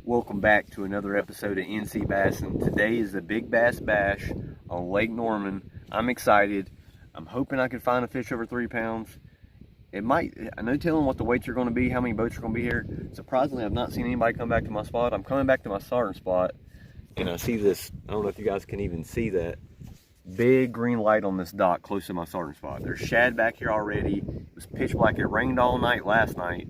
Welcome back to another episode of NC Bass, and today is the Big Bass Bash on Lake Norman. I'm excited. I'm hoping I can find a fish over 3 pounds. It might, I know telling what the weights are going to be, how many boats are going to be here. Surprisingly, I've not seen anybody come back to my spot. I'm coming back to my starting spot, and I see this, I don't know if you guys can even see that, big green light on this dock close to my starting spot. There's shad back here already. It was pitch black. It rained all night last night,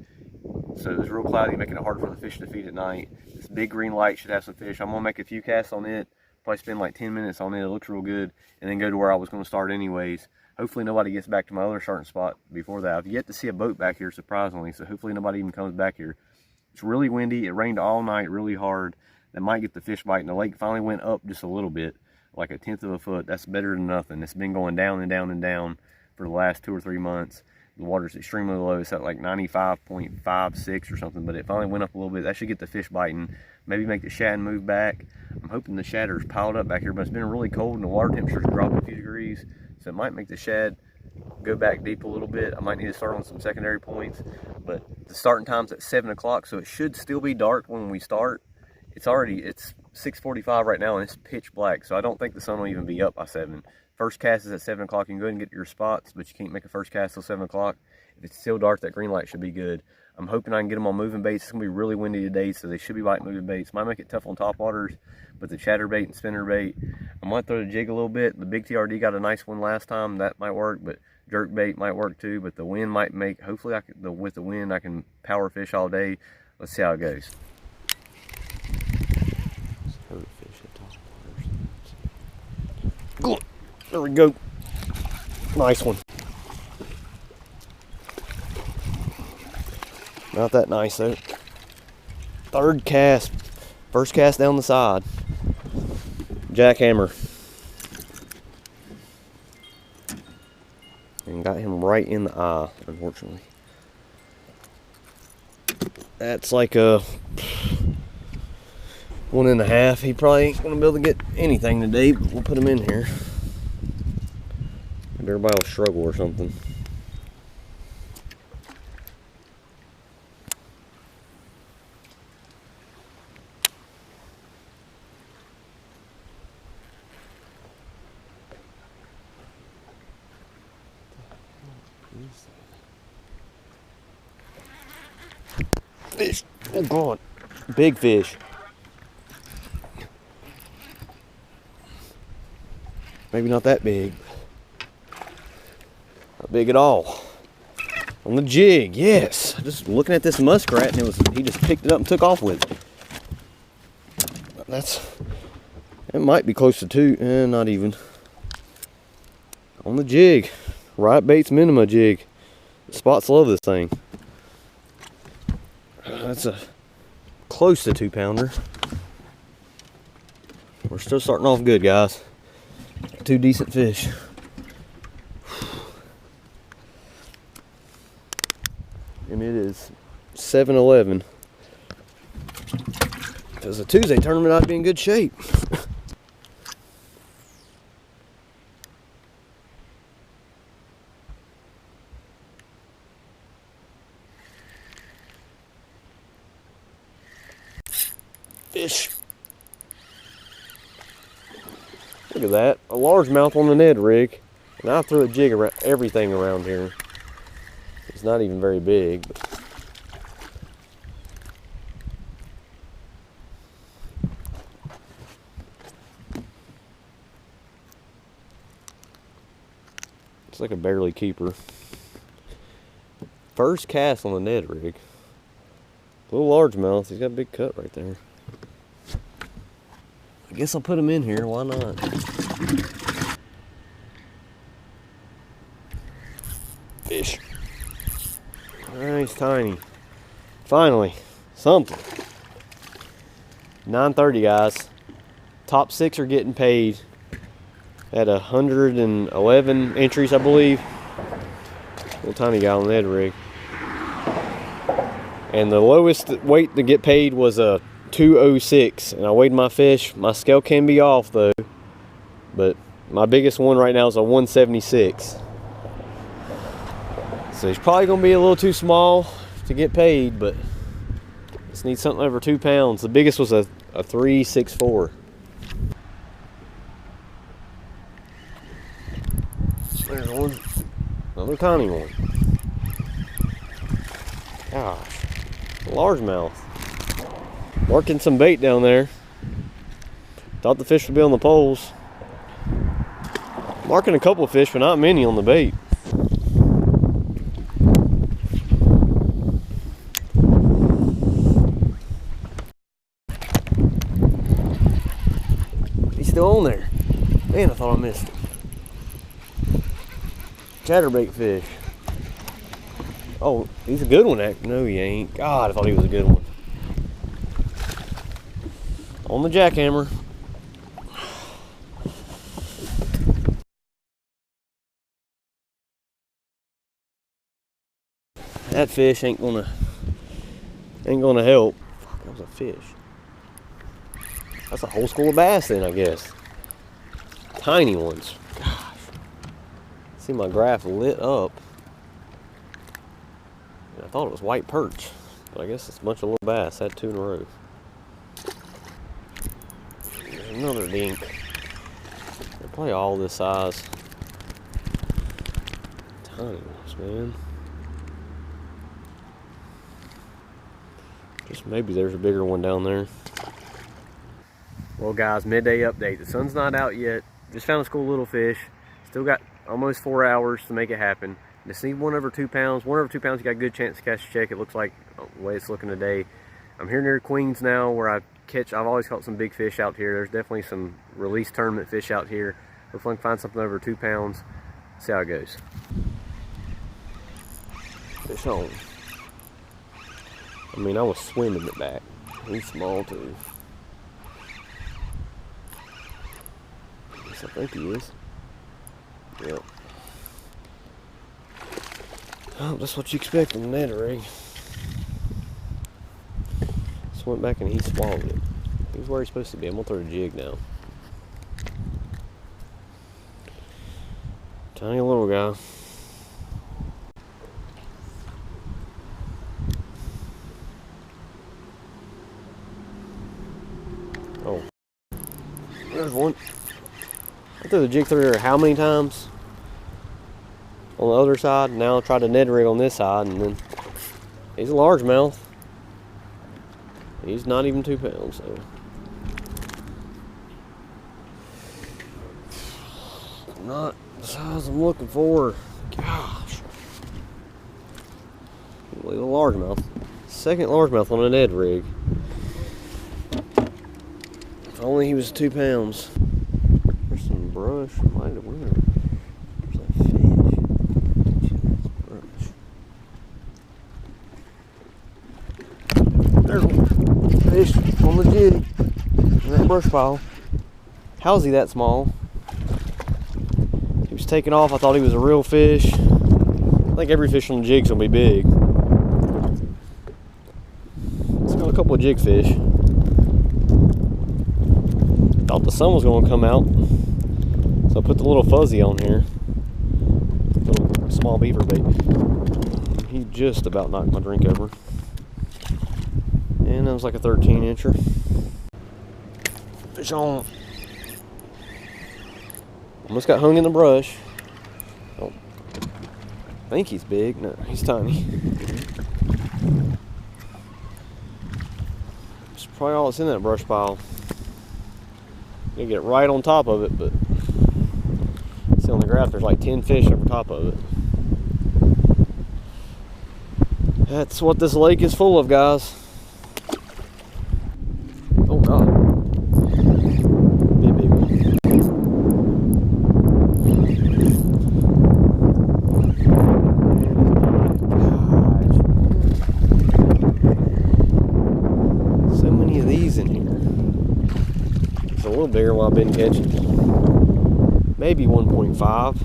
so it was real cloudy, making it hard for the fish to feed at night. This big green light should have some fish. I'm gonna make a few casts on it, probably spend like 10 minutes on it. It looks real good, and then go to where I was gonna start anyways. Hopefully nobody gets back to my other starting spot before that. I've yet to see a boat back here, surprisingly, so hopefully nobody even comes back here. It's really windy. It rained all night really hard. That might get the fish bite, and the lake finally went up just a little bit, like 1/10 of a foot. That's better than nothing. It's been going down and down and down for the last 2 or 3 months. The water's extremely low. It's at like 95.56 or something, but it finally went up a little bit. That should get the fish biting, maybe make the shad move back. I'm hoping the shadder's piled up back here, but it's been really cold and the water temperature's dropped a few degrees, so it might make the shad go back deep a little bit. I might need to start on some secondary points, but the starting time's at 7 o'clock, so it should still be dark when we start. It's 6:45 right now, and it's pitch black, so I don't think the sun will even be up by 7. First cast is at 7 o'clock. You can go ahead and get your spots, but you can't make a first cast till 7 o'clock. If it's still dark, that green light should be good. I'm hoping I can get them on moving baits. It's going to be really windy today, so they should be biting moving baits. Might make it tough on top waters, but the chatterbait and spinner bait, I might throw the jig a little bit. The big TRD got a nice one last time. That might work, but jerk bait might work too, but the wind might make, hopefully with the wind, I can power fish all day. Let's see how it goes. There we go. Nice one. Not that nice though. Third cast. First cast down the side. Jackhammer. And got him right in the eye, unfortunately. That's like a 1.5. He probably ain't gonna be able to get anything today, but we'll put him in here. Maybe everybody will struggle or something. Fish. Oh God. Big fish. Maybe not that big. Not big at all. On the jig, yes. Just looking at this muskrat, and he just picked it up and took off with it. It might be close to 2, not even. On the jig. Right baits minima jig. Spots love this thing. That's a close to 2-pounder. We're still starting off good, guys. 2 decent fish. And it is 7:11. If it was a Tuesday tournament, I'd be in good shape. Fish. Look at that, a largemouth on the Ned rig, and I threw a jig around everything around here. It's not even very big, but it's like a barely keeper. First cast on the Ned rig. Little largemouth, he's got a big cut right there. I guess I'll put him in here, why not? Fish. Nice, tiny. Finally, something. 9:30, guys. Top 6 are getting paid at 111 entries, I believe. Little tiny guy on that rig. And the lowest weight to get paid was a 206, and I weighed my fish. My scale can be off though, but my biggest one right now is a 176. So he's probably gonna be a little too small to get paid, but Just need something over 2 pounds. The biggest was a 3.64. There's one. Another tiny one. Gosh. Largemouth. Marking some bait down there. Thought the fish would be on the poles. Marking a couple of fish, but not many on the bait. He's still on there. Man, I thought I missed it. Chatterbait fish. Oh, he's a good one. No, he ain't. God, I thought he was a good one. On the jackhammer. That fish ain't gonna help. Fuck, that was a fish. That's a whole school of bass then, I guess. Tiny ones. Gosh. See my graph lit up. I thought it was white perch, but I guess it's a bunch of little bass. Had 2 in a row. There's another dink. They're probably all this size. Tiny ones, man. Just maybe there's a bigger one down there. Well guys, midday update. The sun's not out yet. Just found a school little fish. Still got almost 4 hours to make it happen. Just need 1 over 2 pounds. 1 over 2 pounds, you got a good chance to catch a check. It looks like the way it's looking today. I'm here near Queens now where I've always caught some big fish out here. There's definitely some release tournament fish out here. Hopefully I can find something over 2 pounds. See how it goes. Fish on. I mean, I was swimming it back. He's small too. Yes, I think he is. Yep. Oh, that's what you expect in the net rig. Just went back and he swallowed it. He's where he's supposed to be. I'm gonna throw a jig now. Tiny little guy. Oh, there's one. I threw the jig through there how many times? On the other side. Now I'll try to Ned rig on this side, and then he's a largemouth. He's not even 2 pounds, so not the size I'm looking for. Gosh, leave a largemouth. Second largemouth on a Ned rig. If only he was 2 pounds. There's some brush. Might have went. There's one fish on the jig in that brush pile. How's he that small? He was taking off. I thought he was a real fish. I think every fish on the jig's gonna be big. It's got a couple of jig fish. Thought the sun was gonna come out, so I put the little fuzzy on here. Little small beaver bait. He just about knocked my drink over. And that was like a 13-incher. Fish on. Almost got hung in the brush. Oh, I think he's big. No, he's tiny. It's probably all that's in that brush pile. You get right on top of it, but see on the graph there's like 10 fish over top of it. That's what this lake is full of, guys. Oh God. Big, big one. Gosh. So many of these in here. It's a little bigger one I've been catching. Maybe 1.5.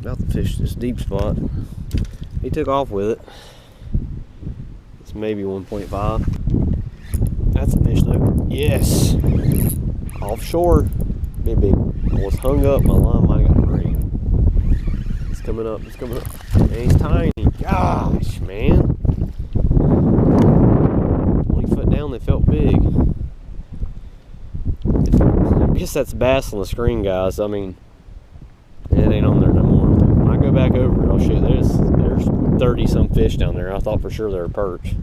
About to fish this deep spot. He took off with it. Maybe 1.5. That's a fish though. Yes. Offshore. Big. I was hung up. My line might have got free. It's coming up. It's coming up. And he's tiny. Gosh, man. 20 foot down, they felt big. I guess that's bass on the screen, guys. I mean, it ain't on there no more. When I go back over it, I'll show you. There's 30 some fish down there. I thought for sure they were perch.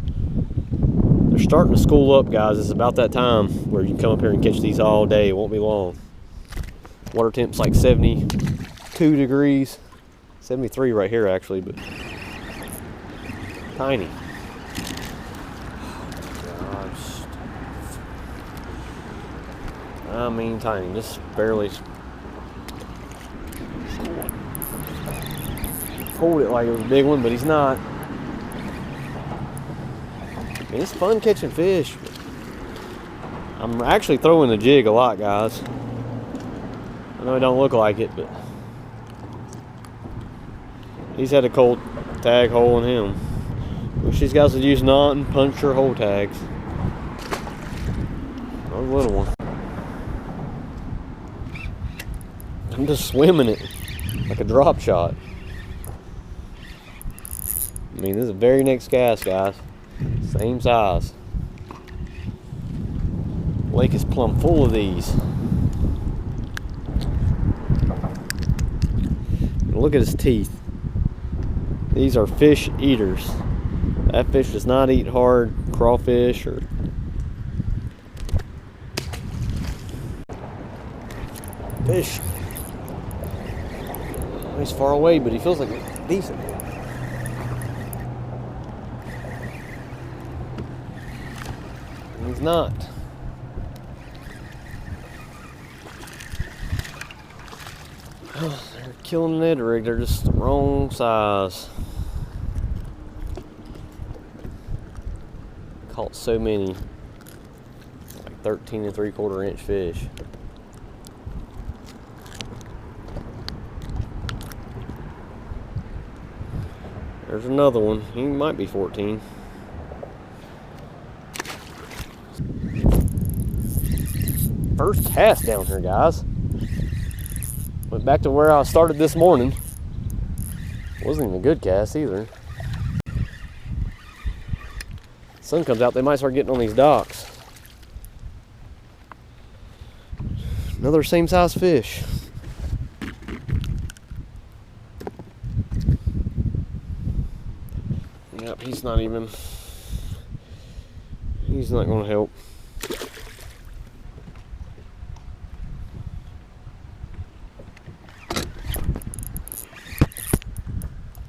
They're starting to school up, guys. It's about that time where you can come up here and catch these all day. It won't be long. Water temp's like 72 degrees. 73 right here, actually, but tiny. Gosh. I mean, tiny. Just barely. Hold it like it was a big one, but he's not. I mean, it's fun catching fish. I'm actually throwing the jig a lot, guys. I know it don't look like it, but he's had a cold tag hole in him. Wish these guys would use knot and puncture hole tags. Not a little one. I'm just swimming it like a drop shot. I mean, this is the very next cast, guys. Same size. Lake is plumb full of these. Look at his teeth. These are fish eaters. That fish does not eat hard crawfish or fish. He's far away, but he feels like it's decent. He's not. Oh, they're killing the Ned rig. They're just the wrong size. Caught so many, like 13 3/4 inch fish. There's another one. He might be 14. First cast down here, guys. Went back to where I started this morning. Wasn't even a good cast either. Sun comes out, they might start getting on these docks. Another same size fish. Yep, he's not going to help.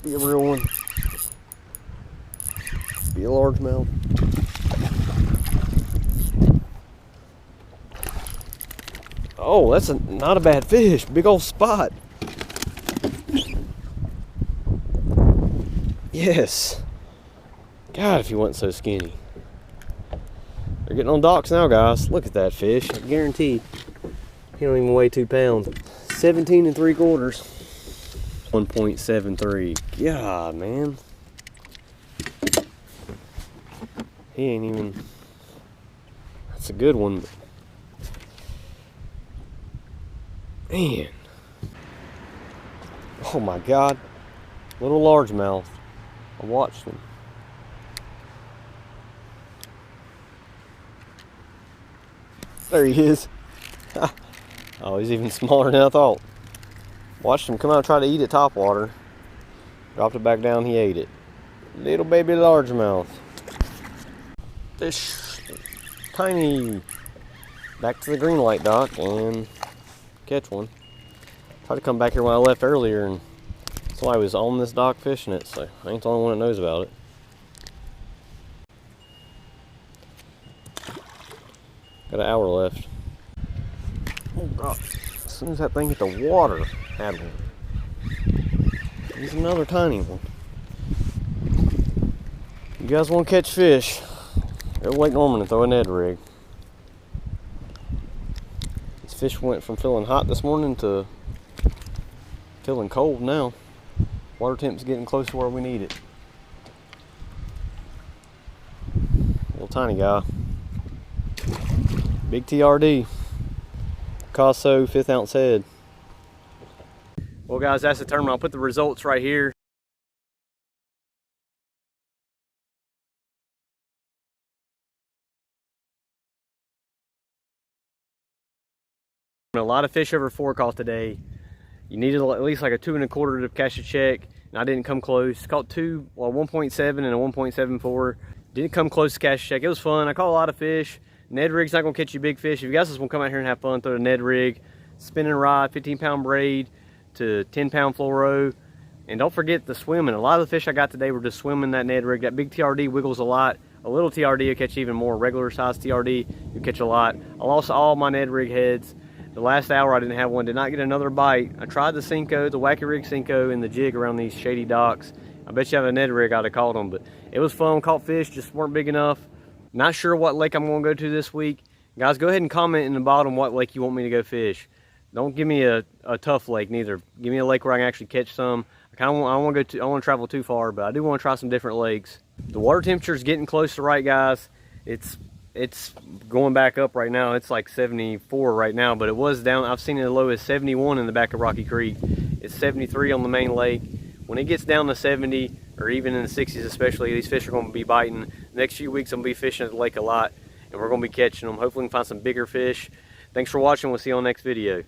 Be a real one. Be a largemouth. Oh, that's not a bad fish. Big old spot. Yes. God, if he wasn't so skinny. They're getting on docks now, guys. Look at that fish. I guarantee he don't even weigh 2 pounds. 17 3/4. 1.73. God, man. He ain't even. That's a good one. But man. Oh my God. Little largemouth. I watched him. There he is. Oh, he's even smaller than I thought. Watched him come out and try to eat it topwater. Dropped it back down, he ate it. Little baby largemouth. Fish. Tiny. Back to the green light dock and catch one. Tried to come back here when I left earlier and somebody was on this dock fishing it, so I ain't the only one that knows about it. Got an hour left. Oh God. As soon as that thing hit the water, had one. Here's another tiny one. You guys want to catch fish? Go to Lake Norman and throw a Ned rig. These fish went from feeling hot this morning to feeling cold now. Water temp's getting close to where we need it. Little tiny guy. Big TRD. Casso 5th ounce head. Well guys, that's the tournament. I'll put the results right here. A lot of fish over 4 caught today. You needed at least like a 2 1/4 to catch a check, and I didn't come close. Caught 1.7 and a 1.74. Didn't come close to catch a check. It was fun. I caught a lot of fish. Ned rig's not gonna catch you big fish. If you guys just want to come out here and have fun, throw a Ned rig, spinning rod, 15-pound braid to 10-pound fluoro. And don't forget the swimming. A lot of the fish I got today were just swimming that Ned rig. That big TRD wiggles a lot. A little TRD will catch even more. Regular size TRD, you'll catch a lot. I lost all my Ned rig heads. The last hour I didn't have one, did not get another bite. I tried the Cinco, the Wacky Rig Cinco, and the jig around these shady docks. I bet you have a Ned rig, I'd have caught them, but it was fun. Caught fish, just weren't big enough. Not sure what lake I'm gonna go to this week. Guys, go ahead and comment in the bottom what lake you want me to go fish. Don't give me a tough lake neither. Give me a lake where I can actually catch some. I don't want to travel too far, but I do want to try some different lakes. The water temperature is getting close to right, guys. It's going back up right now. It's like 74 right now, but it was down. I've seen it as low as 71 in the back of Rocky Creek. It's 73 on the main lake. When it gets down to 70 or even in the 60s especially, these fish are going to be biting. The next few weeks I'm going to be fishing at the lake a lot, and we're going to be catching them. Hopefully we can find some bigger fish. Thanks for watching. We'll see you on the next video.